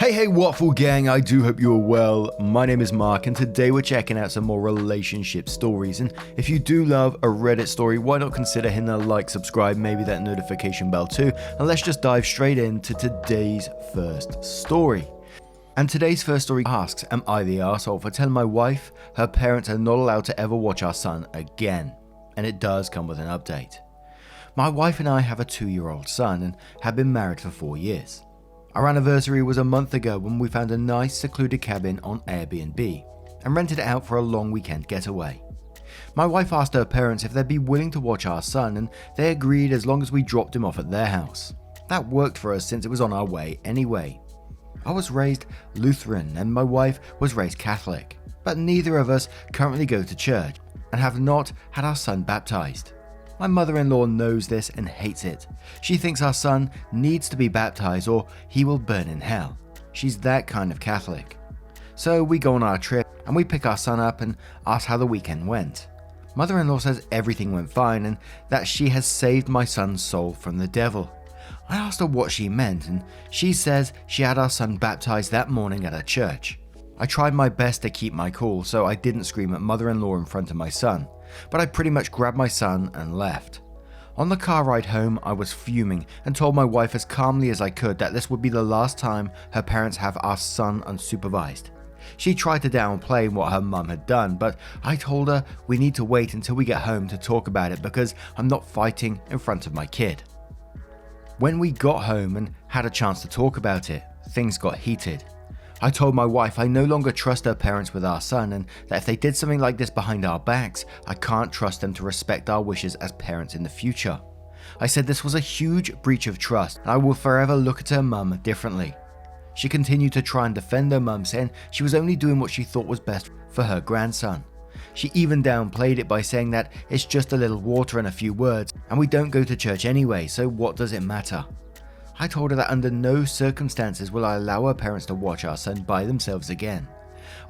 Hey Waffle Gang, I do hope you are well. My name is Mark and today we're checking out some more relationship stories, and if you do love a Reddit story, why not consider hitting that like, subscribe, maybe that notification bell too, and let's just dive straight into today's first story. And today's first story asks, am I the arsehole for telling my wife her parents are not allowed to ever watch our son again? And it does come with an update. My wife and I have a 2-year-old son and have been married for 4 years. Our anniversary was a month ago when we found a nice secluded cabin on Airbnb and rented it out for a long weekend getaway. My wife asked her parents if they'd be willing to watch our son, and they agreed as long as we dropped him off at their house. That worked for us since it was on our way anyway. I was raised Lutheran and my wife was raised Catholic, but neither of us currently go to church and have not had our son baptized. My mother-in-law knows this and hates it. She thinks our son needs to be baptized or he will burn in hell. She's that kind of Catholic. So we go on our trip and we pick our son up and ask how the weekend went. Mother-in-law says everything went fine and that she has saved my son's soul from the devil. I asked her what she meant and she says she had our son baptized that morning at her church. I tried my best to keep my cool so I didn't scream at mother-in-law in front of my son, but I pretty much grabbed my son and left. On the car ride home, I was fuming and told my wife as calmly as I could that this would be the last time her parents have our son unsupervised. She tried to downplay what her mum had done, but I told her we need to wait until we get home to talk about it because I'm not fighting in front of my kid. When we got home and had a chance to talk about it, things got heated. I told my wife I no longer trust her parents with our son and that if they did something like this behind our backs, I can't trust them to respect our wishes as parents in the future. I said this was a huge breach of trust and I will forever look at her mum differently. She continued to try and defend her mum, saying she was only doing what she thought was best for her grandson. She even downplayed it by saying that it's just a little water and a few words and we don't go to church anyway, so what does it matter? I told her that under no circumstances will I allow her parents to watch our son by themselves again.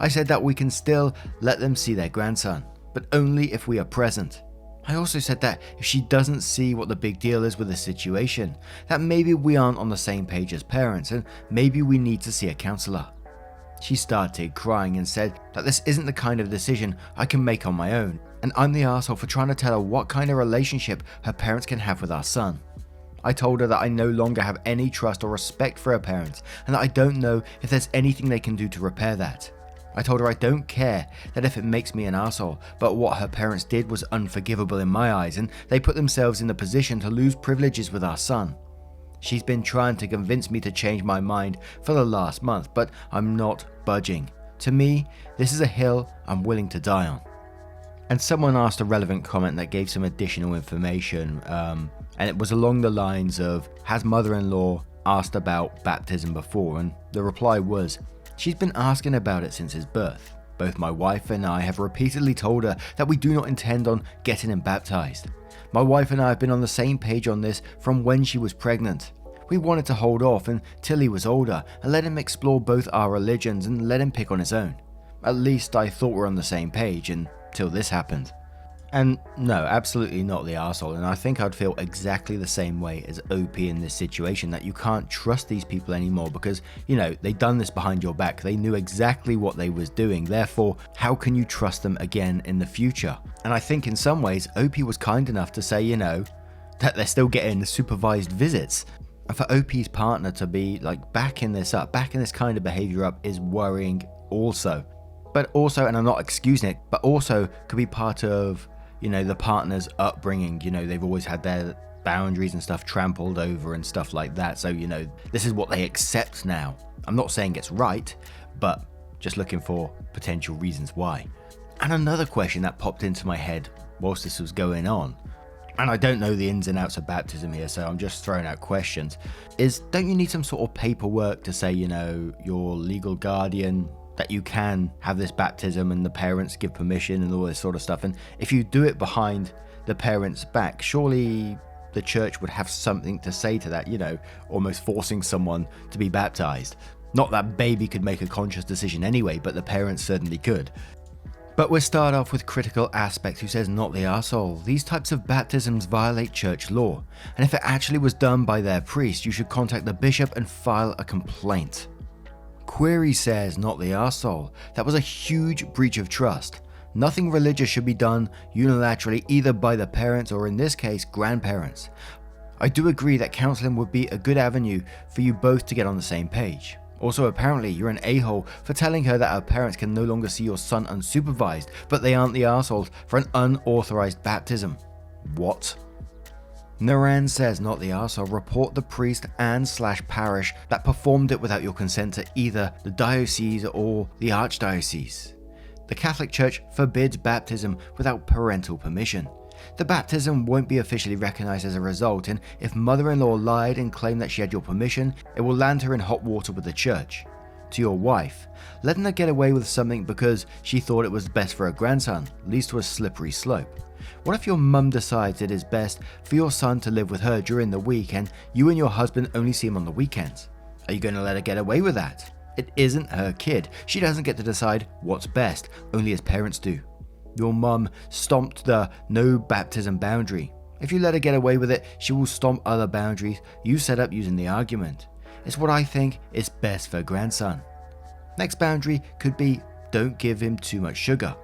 I said that we can still let them see their grandson, but only if we are present. I also said that if she doesn't see what the big deal is with the situation, that maybe we aren't on the same page as parents and maybe we need to see a counsellor. She started crying and said that this isn't the kind of decision I can make on my own, and I'm the arsehole for trying to tell her what kind of relationship her parents can have with our son. I told her that I no longer have any trust or respect for her parents and that I don't know if there's anything they can do to repair that. I told her I don't care that if it makes me an arsehole, but what her parents did was unforgivable in my eyes and they put themselves in the position to lose privileges with our son. She's been trying to convince me to change my mind for the last month, but I'm not budging. To me, this is a hill I'm willing to die on. And someone asked a relevant comment that gave some additional information, and it was along the lines of, has mother-in-law asked about baptism before? And the reply was, she's been asking about it since his birth. Both my wife and I have repeatedly told her that we do not intend on getting him baptized. My wife and I have been on the same page on this from when she was pregnant. We wanted to hold off until he was older and let him explore both our religions and let him pick on his own. At least I thought we're on the same page until this happened. And no, absolutely not the arsehole, and I think I'd feel exactly the same way as OP in this situation, that you can't trust these people anymore because, they done this behind your back, they knew exactly what they was doing, therefore, how can you trust them again in the future? And I think in some ways, OP was kind enough to say, that they're still getting supervised visits. And for OP's partner to be backing this kind of behavior up is worrying also. But also, and I'm not excusing it, but also could be part of the partner's upbringing. They've always had their boundaries and stuff trampled over and stuff like that. So, this is what they accept now. I'm not saying it's right, but just looking for potential reasons why. And another question that popped into my head whilst this was going on, and I don't know the ins and outs of baptism here, so I'm just throwing out questions, is don't you need some sort of paperwork to say, your legal guardian, that you can have this baptism and the parents give permission and all this sort of stuff? And if you do it behind the parents' back, surely the church would have something to say to that, almost forcing someone to be baptized. Not that baby could make a conscious decision anyway, but the parents certainly could. But we'll start off with Critical Aspect, who says, not the arsehole. These types of baptisms violate church law, and if it actually was done by their priest, you should contact the bishop and file a complaint. Query says, not the arsehole. That was a huge breach of trust. Nothing religious should be done unilaterally either by the parents or in this case, grandparents. I do agree that counseling would be a good avenue for you both to get on the same page. Also, apparently you're an a-hole for telling her that her parents can no longer see your son unsupervised, but they aren't the arseholes for an unauthorized baptism. What? Narrations says, not the arsehole, report the priest and/parish that performed it without your consent to either the diocese or the archdiocese. The Catholic Church forbids baptism without parental permission. The baptism won't be officially recognized as a result, and if mother-in-law lied and claimed that she had your permission, it will land her in hot water with the church. To your wife, letting her get away with something because she thought it was best for her grandson leads to a slippery slope. What if your mum decides it is best for your son to live with her during the week and you and your husband only see him on the weekends? Are you going to let her get away with that? It isn't her kid. She doesn't get to decide what's best, only his parents do. Your mum stomped the no baptism boundary. If you let her get away with it, she will stomp other boundaries you set up using the argument. It's what I think is best for grandson. Next boundary could be don't give him too much sugar.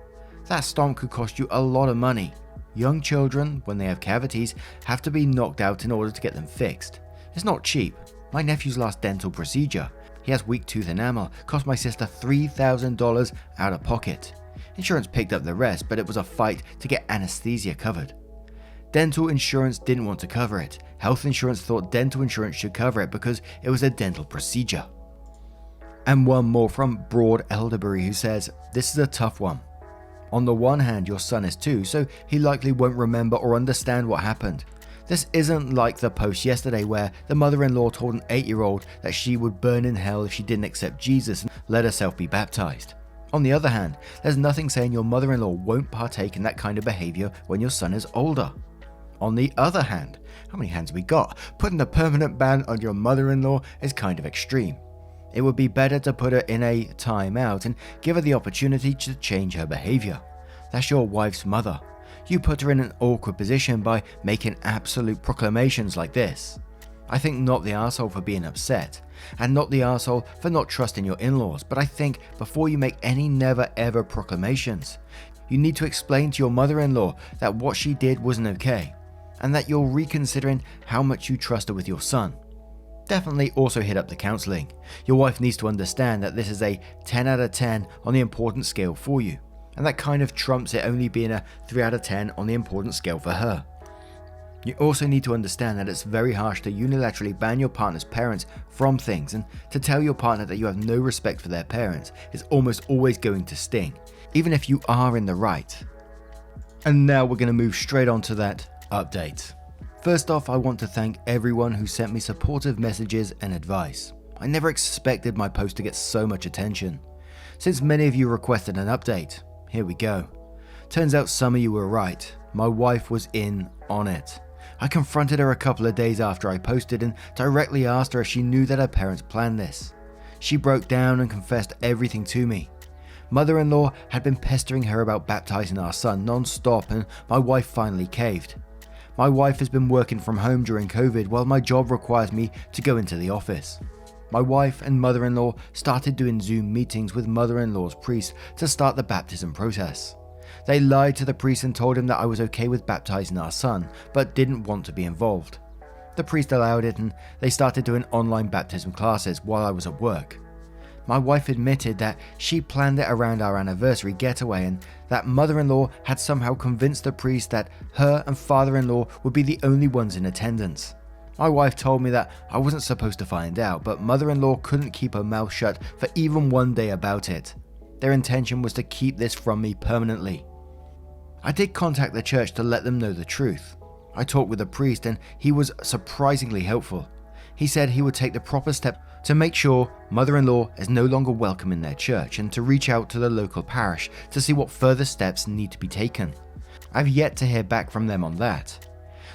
That stomp could cost you a lot of money. Young children, when they have cavities, have to be knocked out in order to get them fixed. It's not cheap. My nephew's last dental procedure, he has weak tooth enamel, cost my sister $3,000 out of pocket. Insurance picked up the rest, but it was a fight to get anesthesia covered. Dental insurance didn't want to cover it. Health insurance thought dental insurance should cover it because it was a dental procedure. And one more from Broad Elderbury who says, this is a tough one. On the one hand, your son is 2, so he likely won't remember or understand what happened. This isn't like the post yesterday where the mother-in-law told an 8-year-old that she would burn in hell if she didn't accept Jesus and let herself be baptized. On the other hand, there's nothing saying your mother-in-law won't partake in that kind of behavior when your son is older. On the other hand, how many hands we got? Putting a permanent ban on your mother-in-law is kind of extreme. It would be better to put her in a timeout and give her the opportunity to change her behavior. That's your wife's mother. You put her in an awkward position by making absolute proclamations like this. I think not the arsehole for being upset, and not the arsehole for not trusting your in-laws, but I think before you make any never ever proclamations, you need to explain to your mother-in-law that what she did wasn't okay, and that you're reconsidering how much you trust her with your son. Definitely also hit up the counseling. Your wife needs to understand that this is a 10 out of 10 on the importance scale for you, and that kind of trumps it only being a 3 out of 10 on the importance scale for her. You also need to understand that it's very harsh to unilaterally ban your partner's parents from things, and to tell your partner that you have no respect for their parents is almost always going to sting, even if you are in the right. And now we're going to move straight on to that update. First off, I want to thank everyone who sent me supportive messages and advice. I never expected my post to get so much attention. Since many of you requested an update, here we go. Turns out some of you were right. My wife was in on it. I confronted her a couple of days after I posted and directly asked her if she knew that her parents planned this. She broke down and confessed everything to me. Mother-in-law had been pestering her about baptizing our son non-stop, and my wife finally caved. My wife has been working from home during COVID while my job requires me to go into the office. My wife and mother-in-law started doing Zoom meetings with mother-in-law's priest to start the baptism process. They lied to the priest and told him that I was okay with baptizing our son, but didn't want to be involved. The priest allowed it, and they started doing online baptism classes while I was at work. My wife admitted that she planned it around our anniversary getaway, and that mother-in-law had somehow convinced the priest that her and father-in-law would be the only ones in attendance. My wife told me that I wasn't supposed to find out, but mother-in-law couldn't keep her mouth shut for even one day about it. Their intention was to keep this from me permanently. I did contact the church to let them know the truth. I talked with the priest and he was surprisingly helpful. He said he would take the proper step to make sure mother-in-law is no longer welcome in their church and to reach out to the local parish to see what further steps need to be taken. I've yet to hear back from them on that.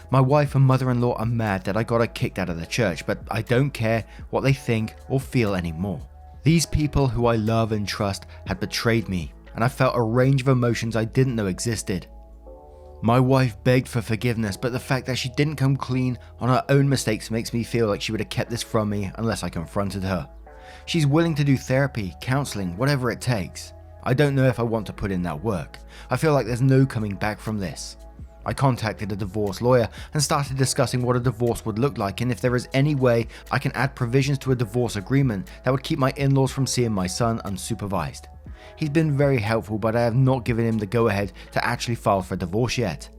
My wife and mother-in-law are mad that I got her kicked out of the church, but I don't care what they think or feel anymore. These people who I love and trust had betrayed me, and I felt a range of emotions I didn't know existed. My wife begged for forgiveness, but the fact that she didn't come clean on her own mistakes makes me feel like she would have kept this from me unless I confronted her. She's willing to do therapy, counseling, whatever it takes. I don't know if I want to put in that work. I feel like there's no coming back from this. I contacted a divorce lawyer and started discussing what a divorce would look like and if there is any way I can add provisions to a divorce agreement that would keep my in-laws from seeing my son unsupervised. He's been very helpful, but I have not given him the go-ahead to actually file for divorce yet.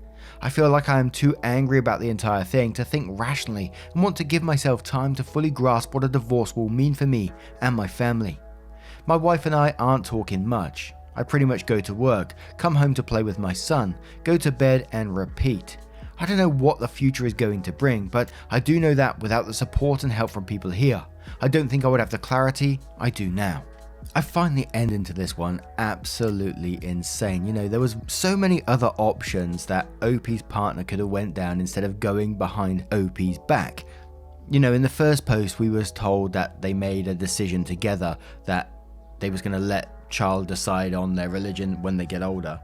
I feel like I am too angry about the entire thing to think rationally and want to give myself time to fully grasp what a divorce will mean for me and my family. My wife and I aren't talking much. I pretty much go to work, come home to play with my son, go to bed and repeat. I don't know what the future is going to bring, but I do know that without the support and help from people here, I don't think I would have the clarity I do now. I find the ending to this one absolutely insane. You know, there was so many other options that OP's partner could have went down instead of going behind OP's back. You know, in the first post we was told that they made a decision together that they was going to let child decide on their religion when they get older.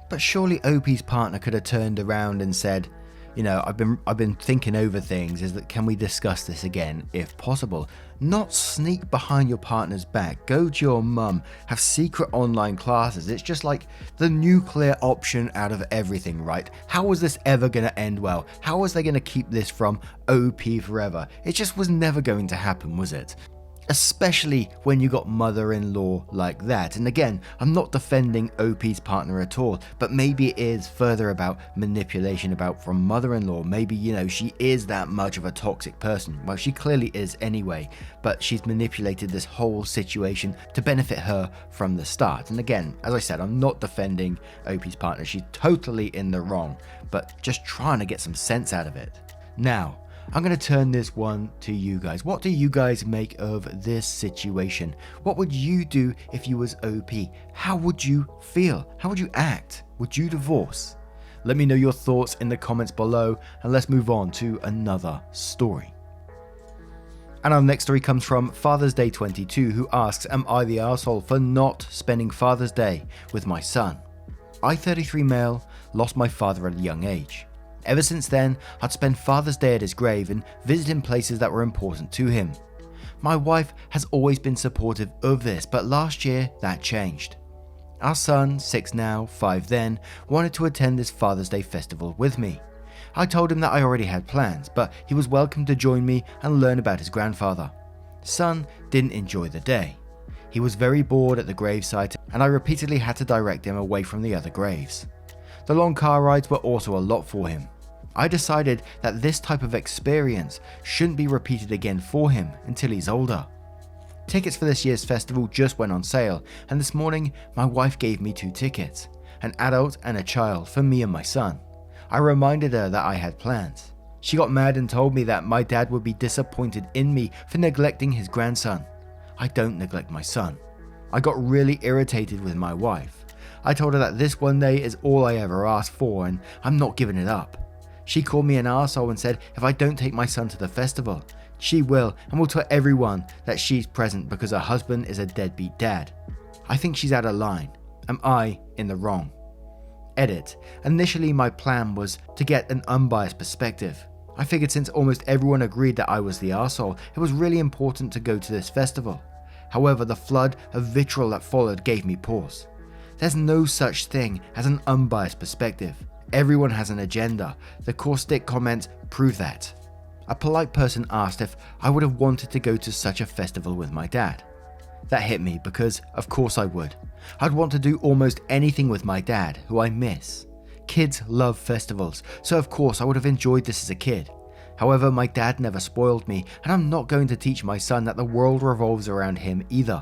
But surely OP's partner could have turned around and said, you know, I've been thinking over things, can we discuss this again if possible? Not sneak behind your partner's back, go to your mum, have secret online classes. It's just like the nuclear option out of everything, right? How was this ever going to end well? How was they going to keep this from OP forever? It just was never going to happen, was it? Especially when you got mother-in-law like that. And again, I'm not defending OP's partner at all, but maybe it is further about manipulation from mother-in-law. Maybe, you know, she is that much of a toxic person. Well, she clearly is anyway, but she's manipulated this whole situation to benefit her from the start. And again, as I said, I'm not defending OP's partner. She's totally in the wrong, but just trying to get some sense out of it. Now, I'm going to turn this one to you guys. What do you guys make of this situation? What would you do if you was OP? How would you feel? How would you act? Would you divorce? Let me know your thoughts in the comments below, and let's move on to another story. And our next story comes from Father's Day 22, who asks, am I the arsehole for not spending Father's Day with my son? I, 33 male, lost my father at a young age. Ever since then, I'd spend Father's Day at his grave and visiting places that were important to him. My wife has always been supportive of this, but last year that changed. Our son, 6 now, 5 then, wanted to attend this Father's Day festival with me. I told him that I already had plans, but he was welcome to join me and learn about his grandfather. Son didn't enjoy the day. He was very bored at the gravesite, and I repeatedly had to direct him away from the other graves. The long car rides were also a lot for him. I decided that this type of experience shouldn't be repeated again for him until he's older. Tickets for this year's festival just went on sale, and this morning my wife gave me 2 tickets, an adult and a child, for me and my son. I reminded her that I had plans. She got mad and told me that my dad would be disappointed in me for neglecting his grandson. I don't neglect my son. I got really irritated with my wife. I told her that this one day is all I ever asked for and I'm not giving it up. She called me an arsehole and said if I don't take my son to the festival, she will and will tell everyone that she's present because her husband is a deadbeat dad. I think she's out of line. Am I in the wrong? Edit. Initially my plan was to get an unbiased perspective. I figured since almost everyone agreed that I was the arsehole, it was really important to go to this festival. However, the flood of vitriol that followed gave me pause. There's no such thing as an unbiased perspective. Everyone has an agenda. The caustic comments prove that. A polite person asked if I would have wanted to go to such a festival with my dad. That hit me because, of course I would. I'd want to do almost anything with my dad, who I miss. Kids love festivals, so of course I would have enjoyed this as a kid. However, my dad never spoiled me, and I'm not going to teach my son that the world revolves around him either.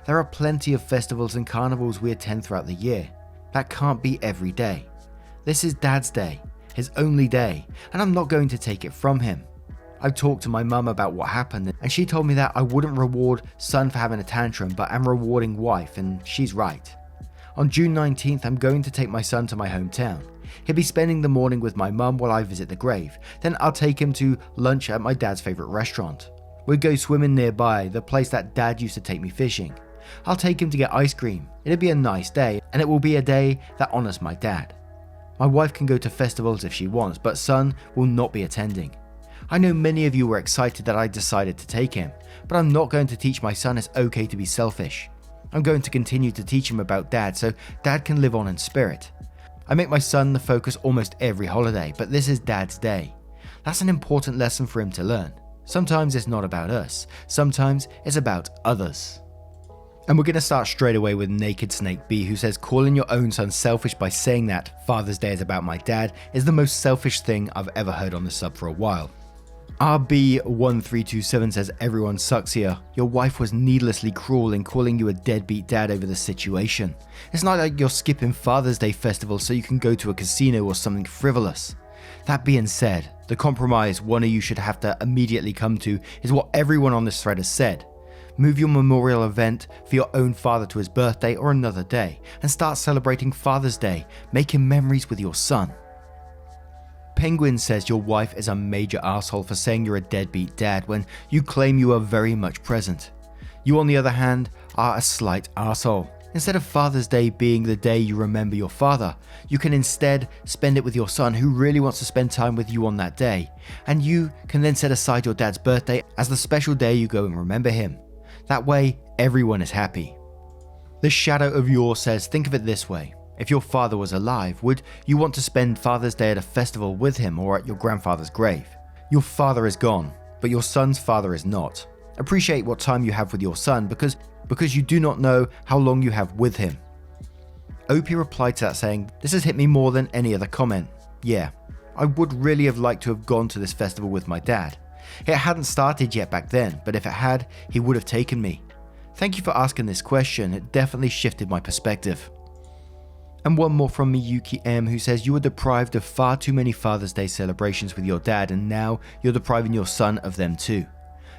There are plenty of festivals and carnivals we attend throughout the year. That can't be every day. This is Dad's day, his only day, and I'm not going to take it from him. I talked to my mum about what happened, and she told me that I wouldn't reward son for having a tantrum, but am rewarding wife, and she's right. On June 19th, I'm going to take my son to my hometown. He'll be spending the morning with my mum while I visit the grave. Then I'll take him to lunch at my dad's favourite restaurant. We'll go swimming nearby, the place that Dad used to take me fishing. I'll take him to get ice cream. It'll be a nice day, and it will be a day that honours my dad. My wife can go to festivals if she wants, but son will not be attending. I know many of you were excited that I decided to take him, but I'm not going to teach my son it's okay to be selfish. I'm going to continue to teach him about Dad so Dad can live on in spirit. I make my son the focus almost every holiday, but this is Dad's day. That's an important lesson for him to learn. Sometimes it's not about us, sometimes it's about others. And we're going to start straight away with Naked Snake B, who says calling your own son selfish by saying that Father's Day is about my dad is the most selfish thing I've ever heard on the sub for a while. RB1327 says everyone sucks here. Your wife was needlessly cruel in calling you a deadbeat dad over the situation. It's not like you're skipping Father's Day festival so you can go to a casino or something frivolous. That being said, the compromise one of you should have to immediately come to is what everyone on this thread has said. Move your memorial event for your own father to his birthday or another day and start celebrating Father's Day, making memories with your son. Penguin says your wife is a major asshole for saying you're a deadbeat dad when you claim you are very much present. You, on the other hand, are a slight asshole. Instead of Father's Day being the day you remember your father, you can instead spend it with your son who really wants to spend time with you on that day, and you can then set aside your dad's birthday as the special day you go and remember him. That way, everyone is happy. The Shadow of Yore says, think of it this way. If your father was alive, would you want to spend Father's Day at a festival with him or at your grandfather's grave? Your father is gone, but your son's father is not. Appreciate what time you have with your son because you do not know how long you have with him. Opie replied to that saying, this has hit me more than any other comment. Yeah, I would really have liked to have gone to this festival with my dad. It hadn't started yet back then, but if it had, he would have taken me. Thank you for asking this question, it definitely shifted my perspective. And one more from Miyuki M, who says you were deprived of far too many Father's Day celebrations with your dad and now you're depriving your son of them too.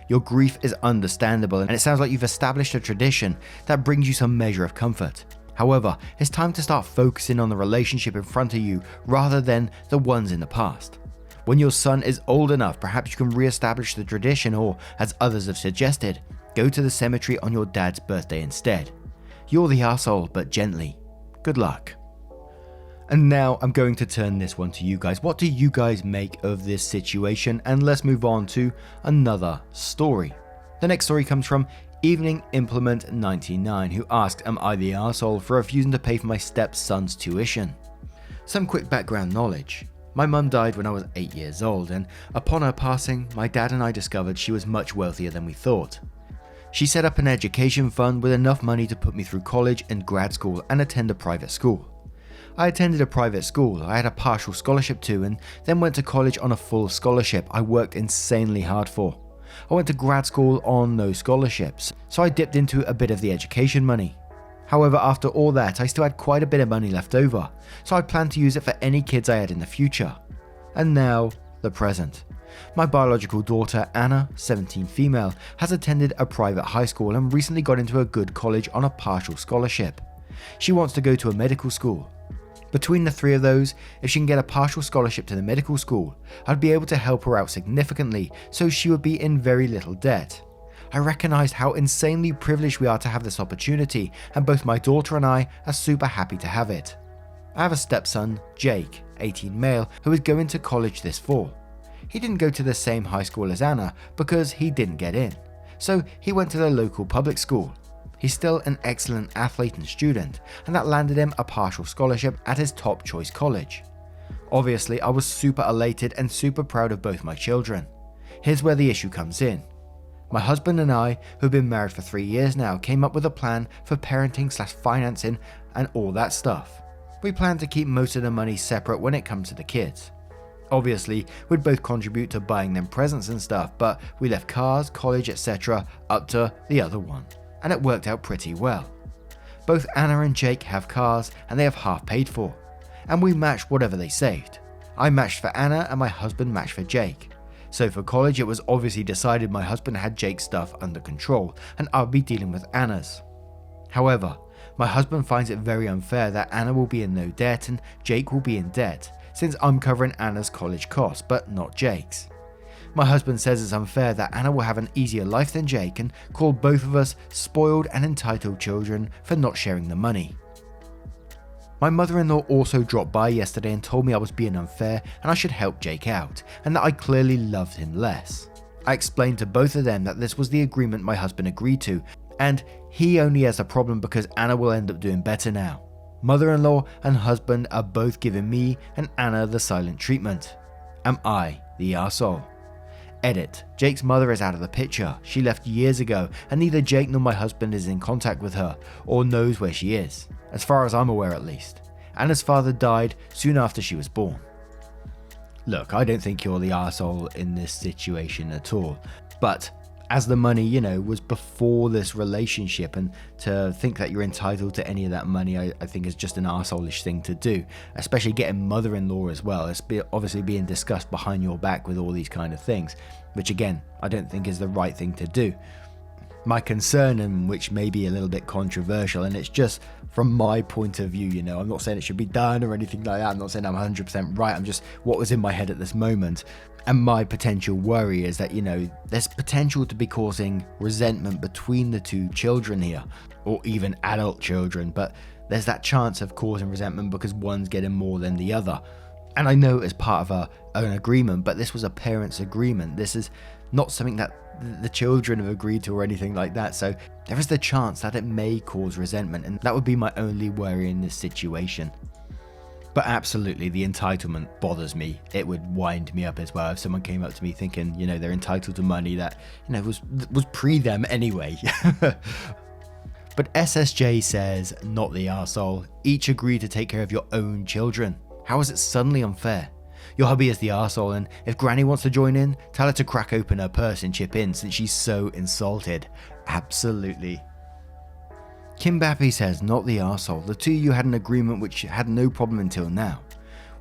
Your grief is understandable and it sounds like you've established a tradition that brings you some measure of comfort. However, it's time to start focusing on the relationship in front of you rather than the ones in the past. When your son is old enough, perhaps you can re-establish the tradition or, as others have suggested, go to the cemetery on your dad's birthday instead. You're the asshole, but gently. Good luck. And now I'm going to turn this one to you guys. What do you guys make of this situation? And let's move on to another story. The next story comes from Evening Implement 99, who asked, am I the asshole for refusing to pay for my stepson's tuition? Some quick background knowledge. My mum died when I was 8 years old, and upon her passing, my dad and I discovered she was much wealthier than we thought. She set up an education fund with enough money to put me through college and grad school and attend a private school. I attended a private school I had a partial scholarship to and then went to college on a full scholarship I worked insanely hard for. I went to grad school on no scholarships, so I dipped into a bit of the education money. However, after all that, I still had quite a bit of money left over, so I planned to use it for any kids I had in the future. And now, the present. My biological daughter, Anna, 17 female, has attended a private high school and recently got into a good college on a partial scholarship. She wants to go to a medical school. Between the three of those, if she can get a partial scholarship to the medical school, I'd be able to help her out significantly so she would be in very little debt. I recognized how insanely privileged we are to have this opportunity, and both my daughter and I are super happy to have it. I have a stepson, Jake, 18 male, who is going to college this fall. He didn't go to the same high school as Anna because he didn't get in, so he went to the local public school. He's still an excellent athlete and student, and that landed him a partial scholarship at his top choice college. Obviously, I was super elated and super proud of both my children. Here's where the issue comes in. My husband and I, who've been married for 3 years now, came up with a plan for parenting/financing and all that stuff. We plan to keep most of the money separate when it comes to the kids. Obviously, we'd both contribute to buying them presents and stuff, but we left cars, college, etc. up to the other one, and it worked out pretty well. Both Anna and Jake have cars and they have half paid for, and we matched whatever they saved. I matched for Anna and my husband matched for Jake. So for college it was obviously decided my husband had Jake's stuff under control and I'll be dealing with Anna's. However, my husband finds it very unfair that Anna will be in no debt and Jake will be in debt, since I'm covering Anna's college costs but not Jake's. My husband says it's unfair that Anna will have an easier life than Jake and called both of us spoiled and entitled children for not sharing the money. My mother-in-law also dropped by yesterday and told me I was being unfair and I should help Jake out, and that I clearly loved him less. I explained to both of them that this was the agreement my husband agreed to, and he only has a problem because Anna will end up doing better now. Mother-in-law and husband are both giving me and Anna the silent treatment. Am I the arsehole? Edit. Jake's mother is out of the picture. She left years ago, and neither Jake nor my husband is in contact with her or knows where she is, as far as I'm aware at least. Anna's father died soon after she was born. Look, I don't think you're the arsehole in this situation at all, but as the money, was before this relationship, and to think that you're entitled to any of that money, I think is just an arsehole-ish thing to do, especially getting mother-in-law as well. It's obviously being discussed behind your back with all these kind of things, which again, I don't think is the right thing to do. My concern, and which may be a little bit controversial, and it's just from my point of view, I'm not saying it should be done or anything like that. I'm not saying I'm 100% right. I'm just what was in my head at this moment. And my potential worry is that, there's potential to be causing resentment between the two children here, or even adult children, but there's that chance of causing resentment because one's getting more than the other. And I know it's part of an agreement, but this was a parent's agreement. This is not something that the children have agreed to or anything like that, so there is the chance that it may cause resentment, and that would be my only worry in this situation. But absolutely, the entitlement bothers me. It would wind me up as well if someone came up to me thinking, they're entitled to money that, was pre them anyway. But SSJ says, not the arsehole. Each agree to take care of your own children. How is it suddenly unfair? Your hubby is the arsehole, and if Granny wants to join in, tell her to crack open her purse and chip in since she's so insulted. Absolutely. Kim Bappy says, not the arsehole. The two of you had an agreement which had no problem until now.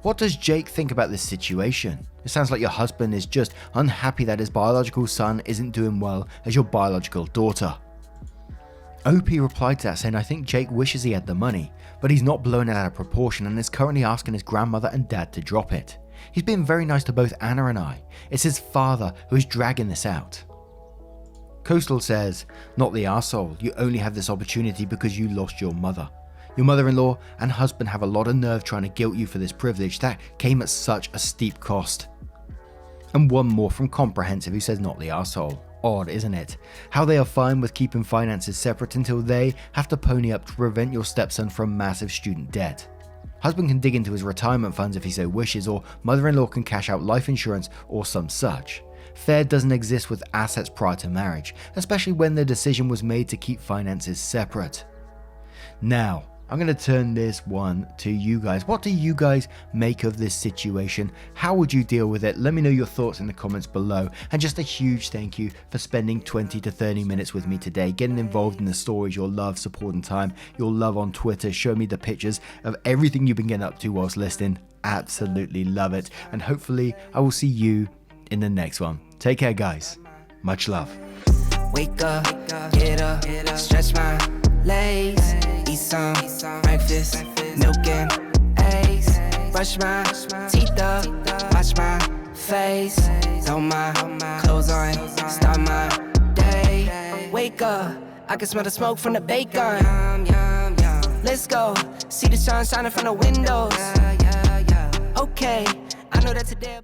What does Jake think about this situation? It sounds like your husband is just unhappy that his biological son isn't doing well as your biological daughter. OP replied to that saying, I think Jake wishes he had the money, but he's not blowing it out of proportion and is currently asking his grandmother and dad to drop it. He's been very nice to both Anna and I. It's his father who is dragging this out. Coastal says, not the arsehole. You only have this opportunity because you lost your mother. Your mother-in-law and husband have a lot of nerve trying to guilt you for this privilege that came at such a steep cost. And one more from Comprehensive who says, not the arsehole. Odd, isn't it? How they are fine with keeping finances separate until they have to pony up to prevent your stepson from massive student debt. Husband can dig into his retirement funds if he so wishes, or mother-in-law can cash out life insurance or some such. Fair doesn't exist with assets prior to marriage, especially when the decision was made to keep finances separate. Now, I'm going to turn this one to you guys. What do you guys make of this situation? How would you deal with it? Let me know your thoughts in the comments below. And just a huge thank you for spending 20 to 30 minutes with me today, getting involved in the stories, your love, support and time, your love on Twitter, show me the pictures of everything you've been getting up to whilst listening. Absolutely love it. And hopefully I will see you in the next one. Take care, guys. Much love. Wake up, get up, stretch my legs, eat some breakfast, milk and eggs, brush my teeth up, wash my face, throw my clothes on, start my day. Wake up, I can smell the smoke from the bacon. Let's go, see the sun shining from the windows. Okay, I know that today